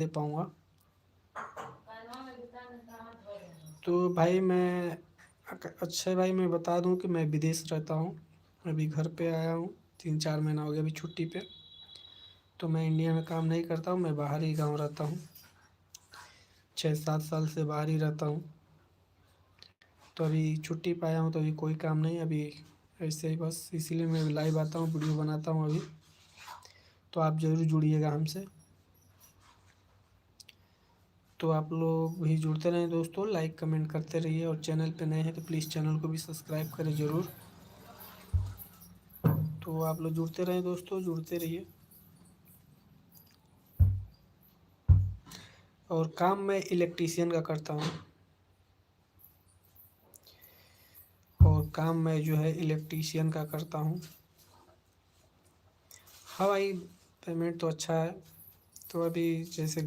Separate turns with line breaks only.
दे पाऊँगा। तो भाई मैं अच्छा भाई मैं बता दूँ कि मैं विदेश रहता हूँ। अभी घर पे आया हूँ, 3-4 महीना हो गया अभी छुट्टी पे। तो मैं इंडिया में काम नहीं करता हूँ, मैं बाहर ही गाँव रहता हूँ। 6-7 साल से बाहर ही रहता हूँ। तो अभी छुट्टी पे आया हूँ, तो अभी कोई काम नहीं, अभी ऐसे ही बस इसीलिए मैं लाइव आता हूँ, वीडियो बनाता हूँ अभी। तो आप ज़रूर जुड़िएगा हमसे। तो आप लोग भी जुड़ते रहें दोस्तों, लाइक कमेंट करते रहिए, और चैनल पे नए हैं तो प्लीज़ चैनल को भी सब्सक्राइब करें ज़रूर। तो आप लोग जुड़ते रहें दोस्तों, जुड़ते रहिए। और काम मैं इलेक्ट्रीशियन का करता हूँ, और काम मैं जो है इलेक्ट्रीशियन का करता हूँ। हाँ भाई, पेमेंट तो अच्छा है। तो अभी जैसे